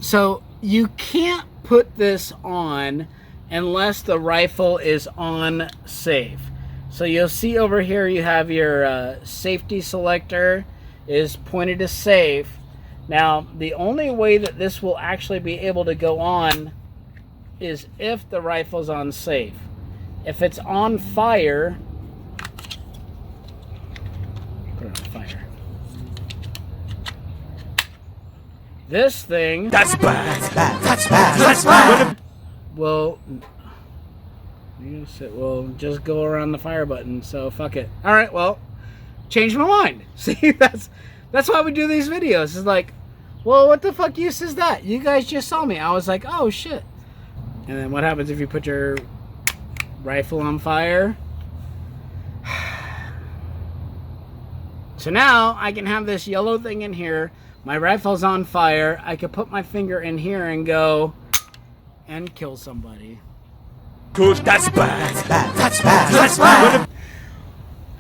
So you can't put this on unless the rifle is on safe. So you'll see over here you have your safety selector is pointed to safe. Now the only way that this will actually be able to go on is if the rifle's on safe. If it's on fire, put it on fire. This thing, that's bad, that's bad, that's bad. Well, we'll just go around the fire button. So fuck it. All right, well, change my mind. See, that's why we do these videos. It's like, well, what the fuck use is that? You guys just saw me. I was like, oh shit. And then what happens if you put your rifle on fire? So now I can have this yellow thing in here. My rifle's on fire. I could put my finger in here and go and kill somebody. Good, that's bad, that's bad, that's bad.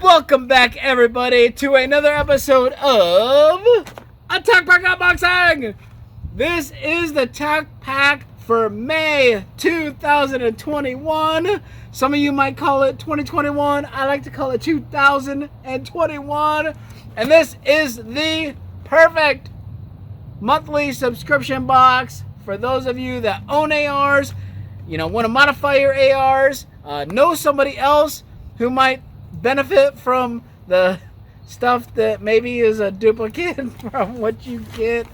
Welcome back, everybody, to another episode of a TacPack Unboxing. This is the TacPack for May 2021. Some of you might call it 2021. I like to call it 2021. And this is the perfect monthly subscription box for those of you that own ARs, you know, want to modify your ARs, know somebody else who might benefit from the stuff that maybe is a duplicate from what you get.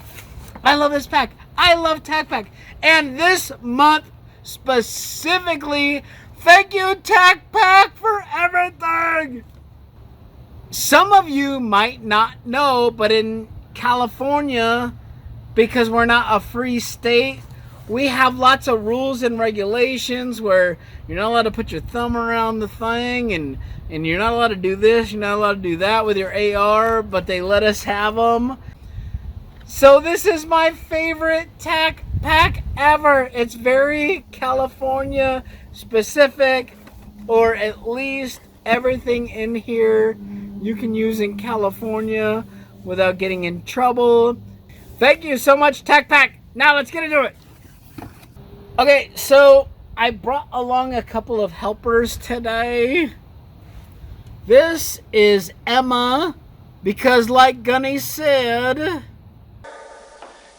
I love this pack. I love TacPack. And this month specifically, thank you TacPack for everything. Some of you might not know, but in California, because we're not a free state, we have lots of rules and regulations where you're not allowed to put your thumb around the thing, and you're not allowed to do this, you're not allowed to do that with your AR, but they let us have them. So this is my favorite TacPack ever. It's very California specific, or at least everything in here you can use in California without getting in trouble. Thank you so much, TacPack. Now let's get into it. Okay, so I brought along a couple of helpers today. This is Emma, because like Gunny said, you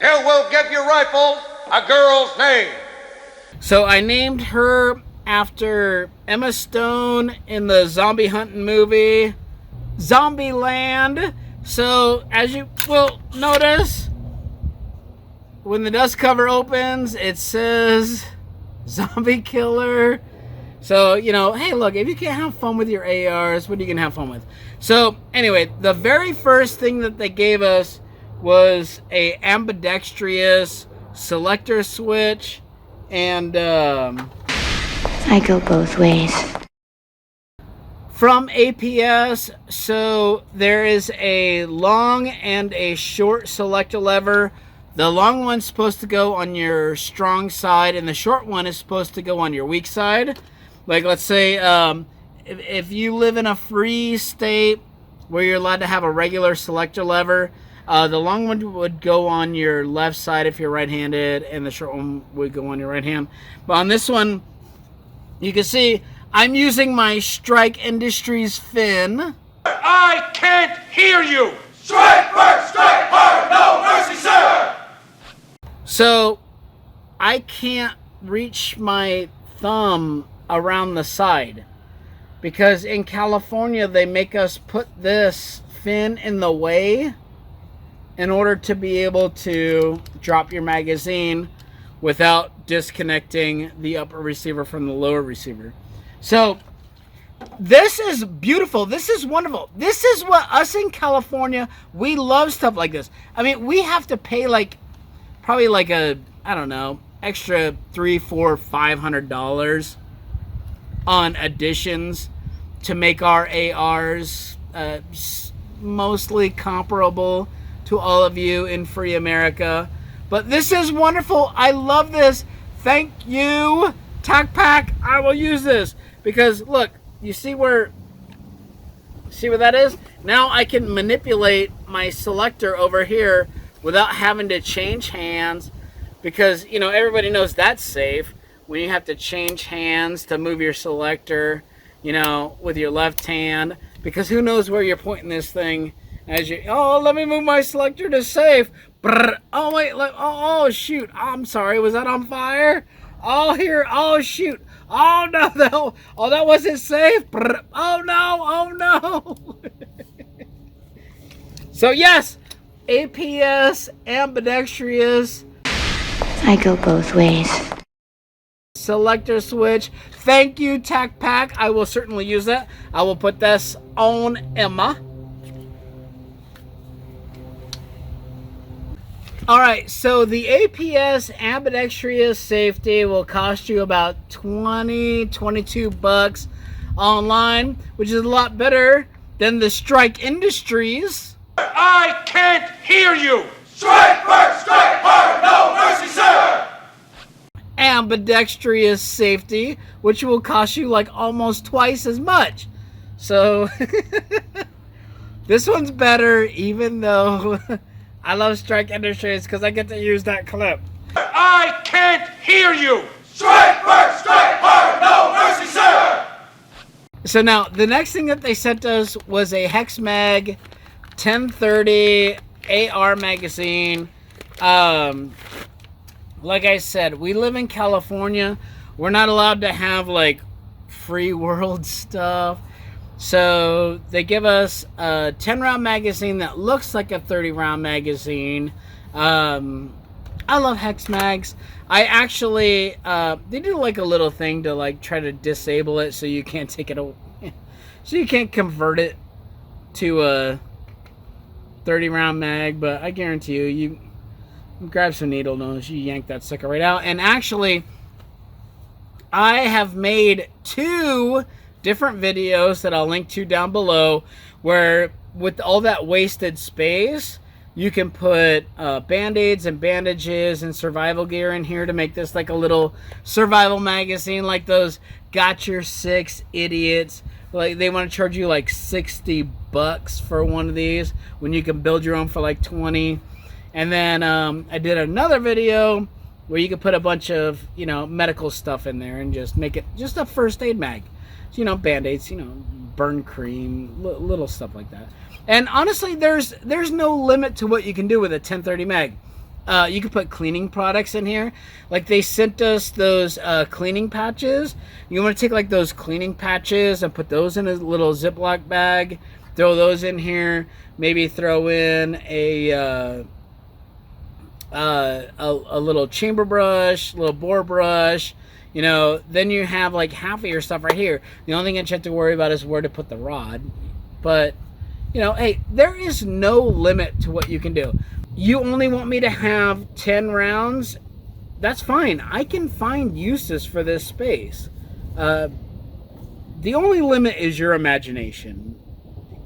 will give your rifle a girl's name. So I named her after Emma Stone in the zombie hunting movie, Zombieland. So as you will notice, when the dust cover opens, it says Zombie Killer. So, you know, hey, look, if you can't have fun with your ARs, what are you going to have fun with? So, anyway, the very first thing that they gave us was a Ambidextrous Selector switch, and I go both ways. From APS, so there is a long and a short selector lever. The long one's supposed to go on your strong side, and the short one is supposed to go on your weak side. Like, let's say, if you live in a free state where you're allowed to have a regular selector lever, the long one would go on your left side if you're right-handed, and the short one would go on your right hand. But on this one, you can see I'm using my Strike Industries fin. I can't hear you. Strike first, strike hard, no mercy, sir. So I can't reach my thumb around the side because in California they make us put this fin in the way in order to be able to drop your magazine without disconnecting the upper receiver from the lower receiver. So this is beautiful. This is wonderful. This is what us in California, we love stuff like this. I mean, we have to pay like probably like a, I don't know, extra $300, $400, $500 on additions to make our ARs mostly comparable to all of you in free America. But this is wonderful. I love this. Thank you, TacPack. I will use this because look, you see where that is? Now I can manipulate my selector over here without having to change hands, because, you know, everybody knows that's safe when you have to change hands to move your selector, you know, with your left hand, because who knows where you're pointing this thing as you, oh, let me move my selector to safe. Brr. Oh, wait, oh, shoot. I'm sorry. Was that on fire? Oh, here. Oh, shoot. Oh, no. Oh, that wasn't safe. Brr. Oh, no. Oh, no. So, yes, APS, ambidextrous. I go both ways. Selector switch. Thank you, TacPack. I will certainly use that. I will put this on Emma. Alright, so the APS ambidextrous safety will cost you about $22 online, which is a lot better than the Strike Industries. I can't hear you! Strike first, strike hard, no mercy, sir! Ambidextrous safety, which will cost you like almost twice as much. So, this one's better, even though I love Strike Industries because I get to use that clip. I can't hear you! Strike first, strike hard, no mercy, sir! So now, the next thing that they sent us was a Hexmag 1030 AR Magazine. Like I said, we live in California. We're not allowed to have, like, free world stuff. So they give us a 10-round magazine that looks like a 30-round magazine. I love Hexmags. I actually, they do like a little thing to like try to disable it so you can't take it away. So you can't convert it to a 30-round mag, but I guarantee you, you grab some needle nose, you yank that sucker right out. And actually, I have made 2 different videos that I'll link to down below, where with all that wasted space, you can put band-aids and bandages and survival gear in here to make this like a little survival magazine, like those Got Your 6 idiots. Like, they want to charge you like $60 for one of these when you can build your own for like 20. And then I did another video where you could put a bunch of, you know, medical stuff in there and just make it just a first aid mag. So, you know, band-aids, you know, burn cream, little stuff like that. And honestly, there's no limit to what you can do with a 1030 mag. You can put cleaning products in here. Like, they sent us those cleaning patches. You want to take like those cleaning patches and put those in a little Ziploc bag. Throw those in here. Maybe throw in a little chamber brush, little bore brush. You know, then you have like half of your stuff right here. The only thing that you have to worry about is where to put the rod. But, you know, hey, there is no limit to what you can do. You only want me to have 10 rounds? That's fine. I can find uses for this space. The only limit is your imagination.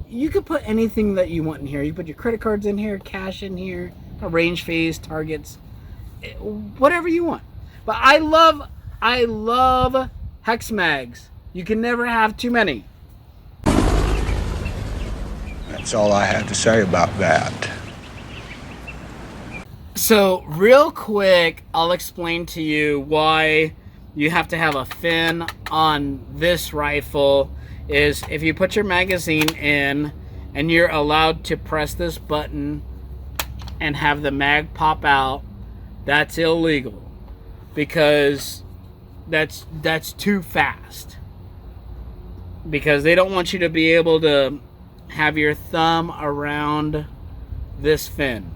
You could put anything that you want in here. You put your credit cards in here, cash in here, a range phase, targets, whatever you want. But I love Hexmags. You can never have too many. That's all I have to say about that. So, real quick, I'll explain to you why you have to have a fin on this rifle. Is if you put your magazine in and you're allowed to press this button and have the mag pop out, that's illegal, because that's too fast. Because they don't want you to be able to have your thumb around this fin.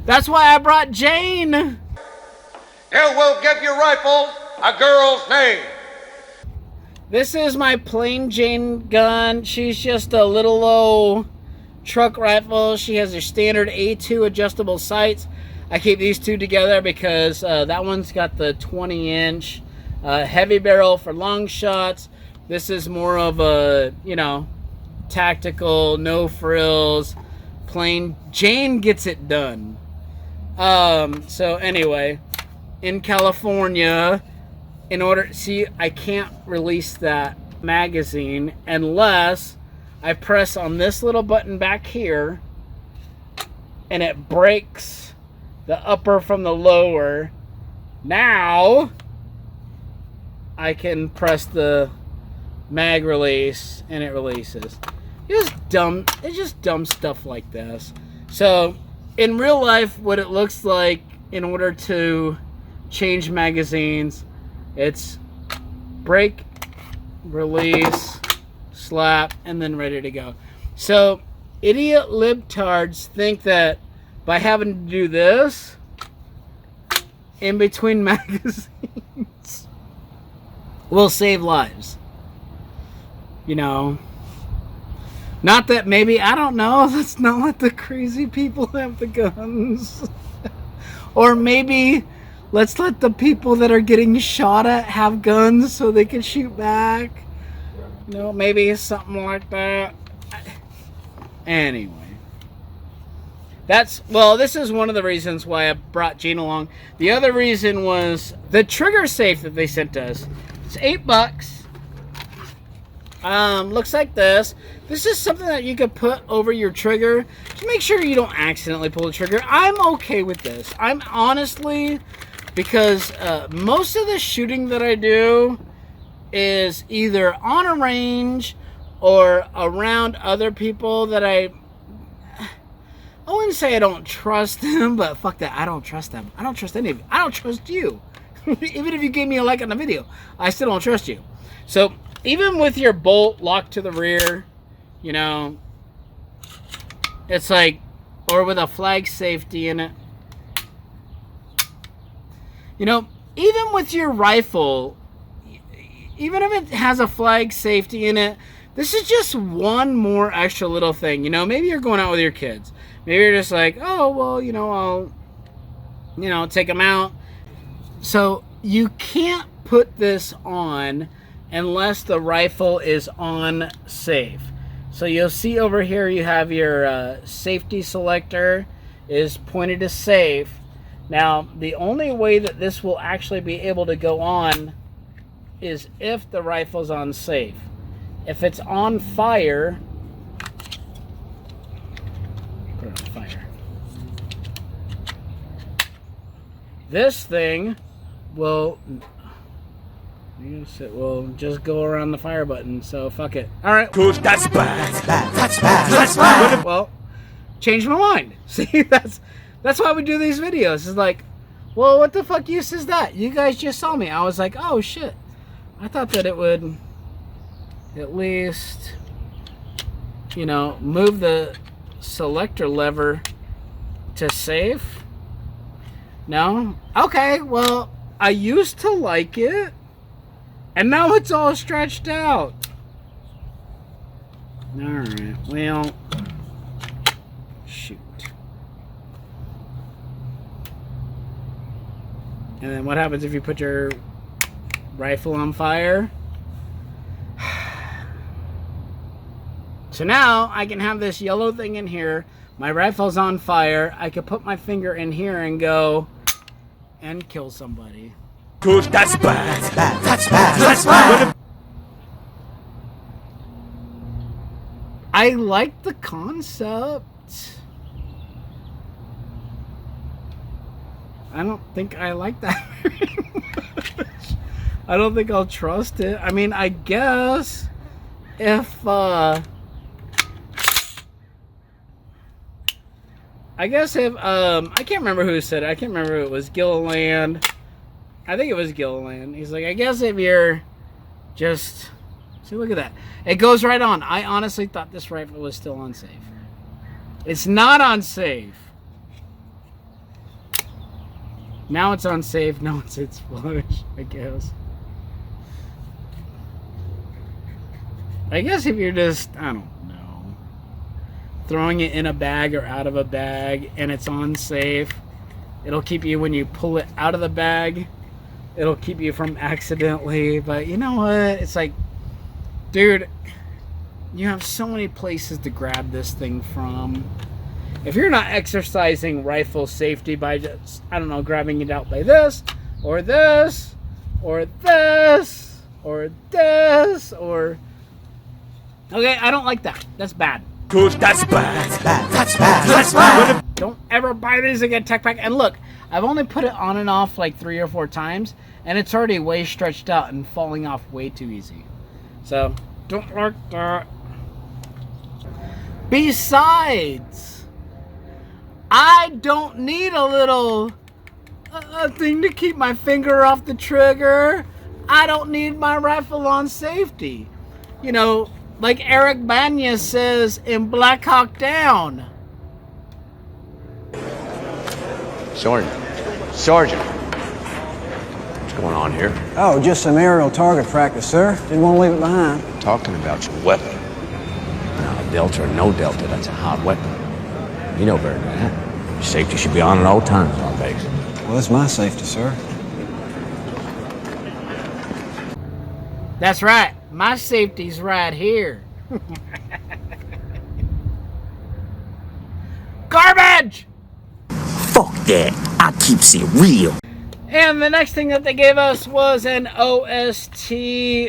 That's why I brought Jane. You will give your rifle a girl's name. This is my plain Jane gun. She's just a little old truck rifle. She has her standard A2 adjustable sights. I keep these two together because that one's got the 20-inch heavy barrel for long shots. This is more of a, you know, tactical, no frills, plain Jane gets it done. So anyway, in California, in order, see, I can't release that magazine unless I press on this little button back here, and it breaks the upper from the lower. Now I can press the mag release and it releases. It's just dumb stuff like this. So in real life, what it looks like in order to change magazines, it's break, release, slap, and then ready to go. So idiot libtards think that by having to do this in between magazines will save lives. You know, not that maybe, I don't know, let's not let the crazy people have the guns. Or maybe let's let the people that are getting shot at have guns so they can shoot back. You know, maybe something like that. Anyway. This is one of the reasons why I brought Gene along. The other reason was the trigger safe that they sent us. It's $8. Looks like this. This is something that you could put over your trigger to make sure you don't accidentally pull the trigger. I'm okay with this. I'm honestly, because most of the shooting that I do is either on a range or around other people that I wouldn't say I don't trust them, but fuck that. I don't trust them. I don't trust any of you. I don't trust you. Even if you gave me a like on the video, I still don't trust you. So even with your bolt locked to the rear, you know, it's like, or with a flag safety in it, you know, even with your rifle, even if it has a flag safety in it, this is just one more extra little thing. You know, maybe you're going out with your kids. Maybe you're just like, oh, well, you know, I'll, you know, take them out. So you can't put this on unless the rifle is on safe. So you'll see over here you have your safety selector is pointed to safe. Now the only way that this will actually be able to go on is if the rifle's on safe. If it's on fire, put it on fire. This thing will just go around the fire button, so fuck it. Alright. Good, that's bad. That's bad. That's bad. Well, change my mind. See, that's why we do these videos. It's like, well, what the fuck use is that? You guys just saw me. I was like, oh shit. I thought that it would at least, you know, move the selector lever to safe. No? Okay, well, I used to like it. And now it's all stretched out. Alright, well, shoot. And then what happens if you put your rifle on fire? So now I can have this yellow thing in here. My rifle's on fire. I could put my finger in here and go and kill somebody. Good, that's bad. That's bad. That's bad. I like the concept. I don't think I like that very much. I don't think I'll trust it. I mean, I guess if I can't remember who said it. I can't remember if it was Gilliland. I think it was Gilliland. He's like, I guess if you're just... See, look at that. It goes right on. I honestly thought this rifle was still unsafe. It's not unsafe. Now it's unsafe. Now it's flush, I guess. I guess if you're just, I don't know, throwing it in a bag or out of a bag and it's unsafe, it'll keep you, when you pull it out of the bag, it'll keep you from accidentally. But you know what? It's like, dude, you have so many places to grab this thing from. If you're not exercising rifle safety by just, I don't know, grabbing it out by this, or this, or this, or this, or Okay, I don't like that. That's bad. Good, that's bad. That's bad. Don't ever buy these again, TacPack. And look, I've only put it on and off like 3 or 4 times, and it's already way stretched out and falling off way too easy. So, don't like that. Besides, I don't need a little thing to keep my finger off the trigger. I don't need my rifle on safety. You know, like Eric Bana says in Blackhawk Down. Sergeant. What's going on here? Oh, just some aerial target practice, sir. Didn't want to leave it behind. Talking about your weapon. Now, Delta or no Delta, that's a hot weapon. You know better than that. Your safety should be on at all times on base. Well, it's my safety, sir. That's right. My safety's right here. Garbage! Fuck that. I keeps it real. And the next thing that they gave us was an OST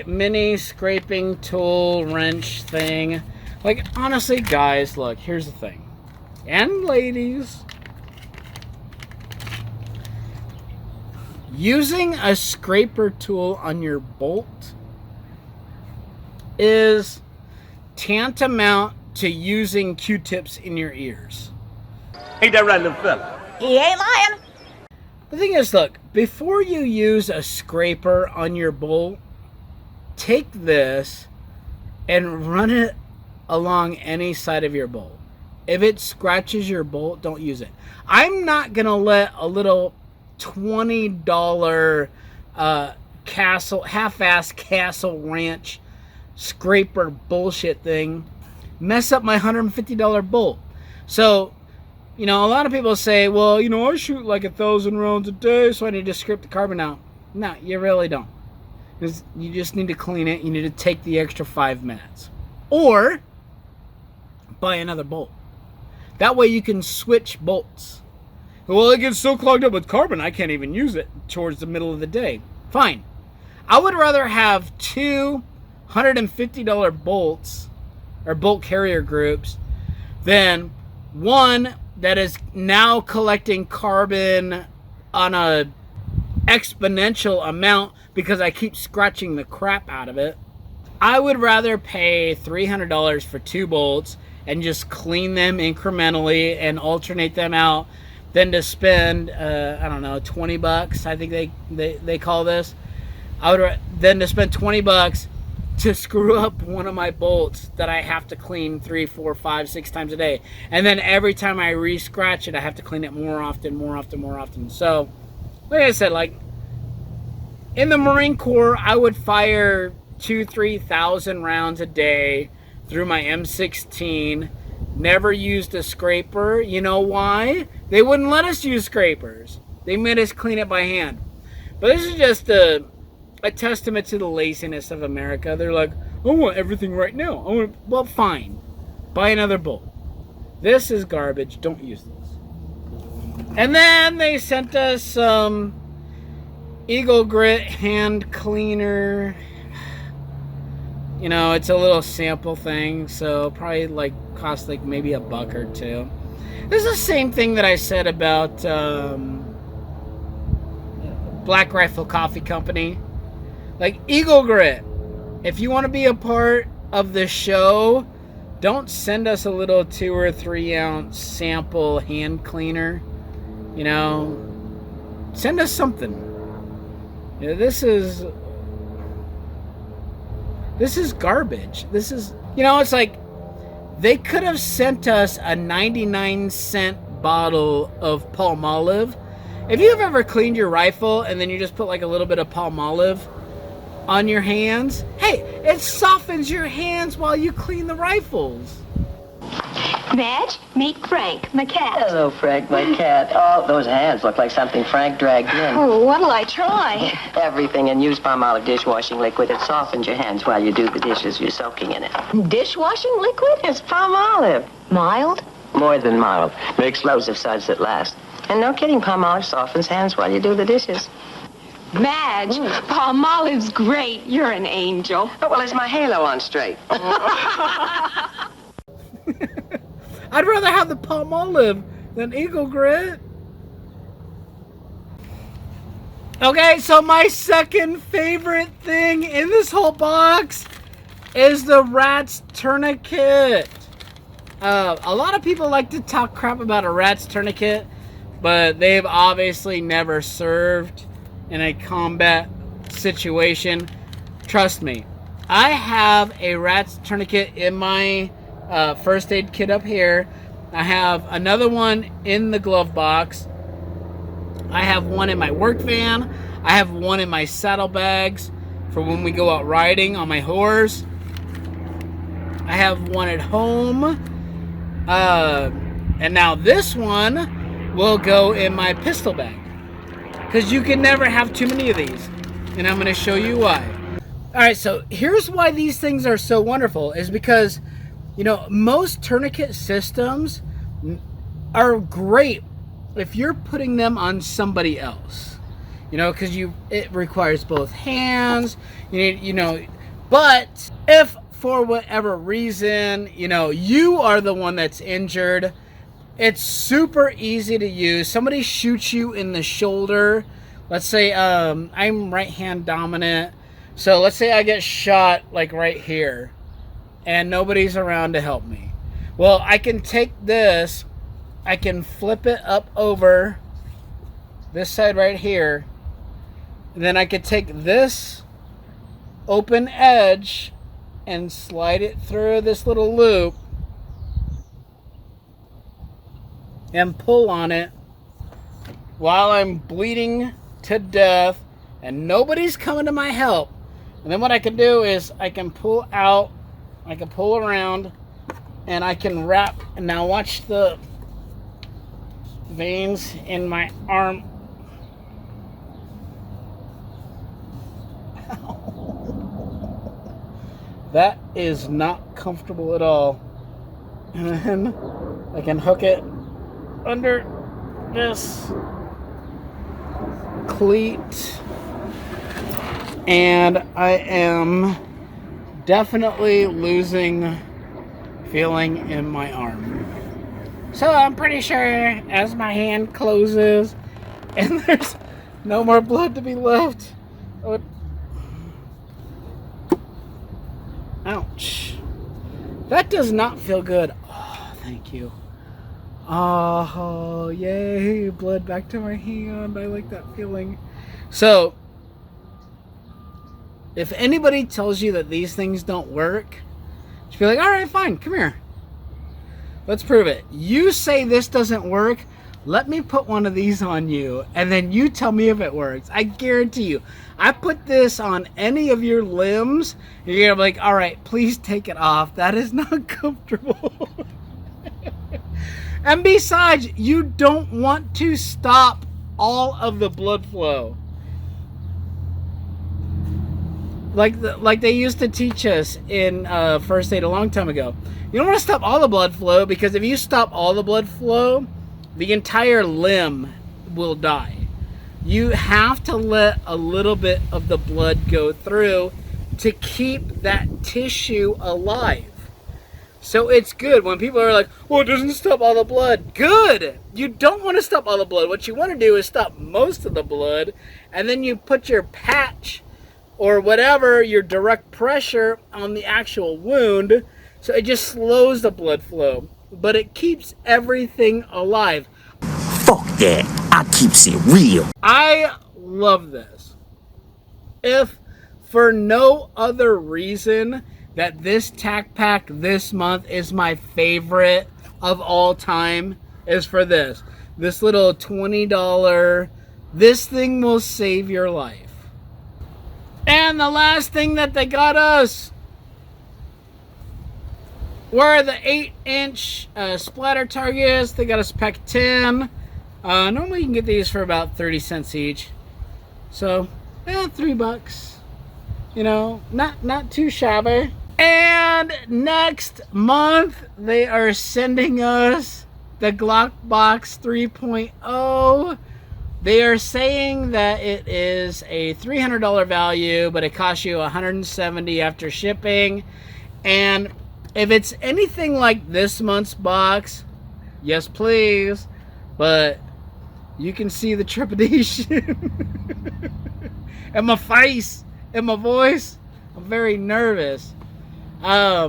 mini scraping tool wrench thing. Like, honestly, guys, look, here's the thing. And ladies. Using a scraper tool on your bolt is tantamount to using Q-tips in your ears. Ain't that right, little fella? He ain't lying. The thing is, look, before you use a scraper on your bolt, take this and run it along any side of your bolt. If it scratches your bolt, don't use it. I'm not going to let a little $20 half-ass Castle Ranch scraper bullshit thing mess up my $150 bolt. So, you know, a lot of people say, well, you know, I shoot like 1,000 rounds a day, so I need to scrape the carbon out. No, you really don't. You just need to clean it. You need to take the extra 5 minutes. Or buy another bolt. That way you can switch bolts. Well, it gets so clogged up with carbon, I can't even use it towards the middle of the day. Fine. I would rather have 2 $150 bolts or bolt carrier groups than one that is now collecting carbon on a exponential amount because I keep scratching the crap out of it. I would rather pay $300 for 2 bolts and just clean them incrementally and alternate them out than to spend, I don't know, 20 bucks. I think they call this. Than to spend 20 bucks to screw up one of my bolts that I have to clean 3, 4, 5, 6 times a day. And then every time I re-scratch it, I have to clean it more often. So, like I said, like, in the Marine Corps, I would fire 2,000-3,000 rounds a day through my M16. Never used a scraper. You know why? They wouldn't let us use scrapers. They made us clean it by hand. But this is just a testament to the laziness of America. They're like, I want everything right now. Well, fine. Buy another bolt. This is garbage. Don't use this. And then they sent us some Eagle Grit hand cleaner. You know, it's a little sample thing, so probably like cost like maybe $1 or $2. This is the same thing that I said about Black Rifle Coffee Company. Like, Eagle Grit, if you want to be a part of the show, don't send us a little 2 or 3 ounce sample hand cleaner. You know, send us something. You know, this is garbage. This is, you know, it's like they could have sent us a 99-cent bottle of Palmolive. If you've ever cleaned your rifle and then you just put like a little bit of Palmolive on your hands, hey, it softens your hands while you clean the rifles. Madge, meet Frank, my cat. Hello, Frank, my cat. Oh, those hands look like something Frank dragged in. Oh, what'll I try? Everything, and use Palmolive dishwashing liquid. It softens your hands while you do the dishes. You're soaking in it. Dishwashing liquid? It's Palmolive. Mild? More than mild. They're explosive suds that last. And no kidding, Palmolive softens hands while you do the dishes. Madge, Palmolive's great. You're an angel. Oh, well, is my halo on straight? I'd rather have the Palmolive than Eagle Grit. Okay, so my second favorite thing in this whole box is the R.A.T.S Tourniquet. A lot of people like to talk crap about a R.A.T.S Tourniquet, but they've obviously never served in a combat situation. Trust me, I have a R.A.T.S Tourniquet in my first aid kit up here. I have another one in the glove box. I have one in my work van. I have one in my saddlebags for when we go out riding on my horse. I have one at home. And now this one will go in my pistol bag. Because you can never have too many of these. And I'm going to show you why. Alright, so here's why these things are so wonderful. Is because, you know, most tourniquet systems are great if you're putting them on somebody else. You know, because it requires both hands. You know, but if for whatever reason, you know, you are the one that's injured, it's super easy to use. Somebody shoots you in the shoulder. Let's say I'm right hand dominant. So let's say I get shot like right here and nobody's around to help me. Well, I can take this, I can flip it up over this side right here. And then I could take this open edge and slide it through this little loop and pull on it while I'm bleeding to death and nobody's coming to my help. And then what I can do is I can pull out, I can pull around, and I can wrap. And now watch the veins in my arm. That is not comfortable at all. And then I can hook it under this cleat. And I am definitely losing feeling in my arm. So I'm pretty sure as my hand closes and there's no more blood to be left. Ouch. That does not feel good. Oh, thank you. Oh, yay. Blood back to my hand. I like that feeling. So, if anybody tells you that these things don't work, just be like, alright, fine, come here. Let's prove it. You say this doesn't work, let me put one of these on you, and then you tell me if it works. I guarantee you. I put this on any of your limbs, and you're gonna be like, alright, please take it off. That is not comfortable. And besides, you don't want to stop all of the blood flow. Like they used to teach us in first aid a long time ago. You don't want to stop all the blood flow, because if you stop all the blood flow, the entire limb will die. You have to let a little bit of the blood go through to keep that tissue alive. So it's good when people are like, well, it doesn't stop all the blood. Good! You don't want to stop all the blood. What you want to do is stop most of the blood, and then you put your patch or whatever, your direct pressure on the actual wound, so it just slows the blood flow, but it keeps everything alive. Fuck that. I keeps it real. I love this. If for no other reason that this TackPack this month is my favorite of all time, is for this. This little $20, this thing will save your life. And the last thing that they got us were the 8-inch splatter targets. They got us pack 10. Normally you can get these for about 30 cents each. So, $3. You know, not too shabby. And next month, they are sending us the Glockbox 3.0 They are saying that it is a $300 value, but it costs you $170 after shipping. And if it's anything like this month's box, yes please, but you can see the trepidation and my face and my voice. I'm very nervous. I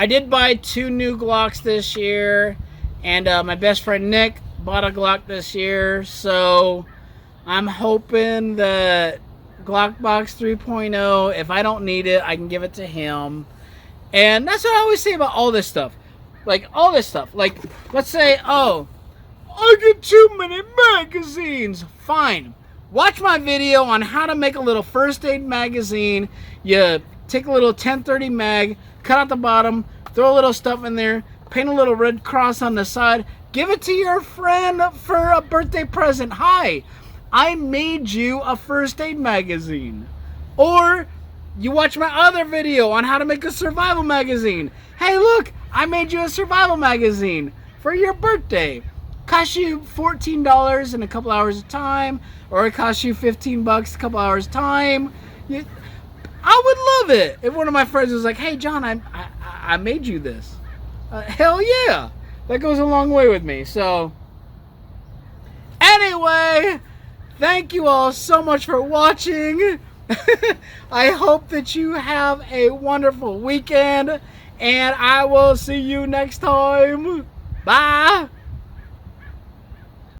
did buy 2 new Glocks this year, and my best friend Nick bought a Glock this year, so I'm hoping that Glockbox 3.0, if I don't need it, I can give it to him. And that's what I always say about all this stuff. Like, all this stuff. Like, let's say, oh, I get too many magazines. Fine. Watch my video on how to make a little first aid magazine. You take a little 1030 mag, cut out the bottom, throw a little stuff in there, paint a little red cross on the side, give it to your friend for a birthday present. Hi, I made you a first aid magazine. Or you watch my other video on how to make a survival magazine. Hey, look, I made you a survival magazine for your birthday. Cost you $14 in a couple hours of time, or it costs you $15 a couple hours of time. I would love it if one of my friends was like, hey John, I made you this. Hell yeah, that goes a long way with me. So anyway, thank you all so much for watching. I hope that you have a wonderful weekend, and I will see you next time. Bye.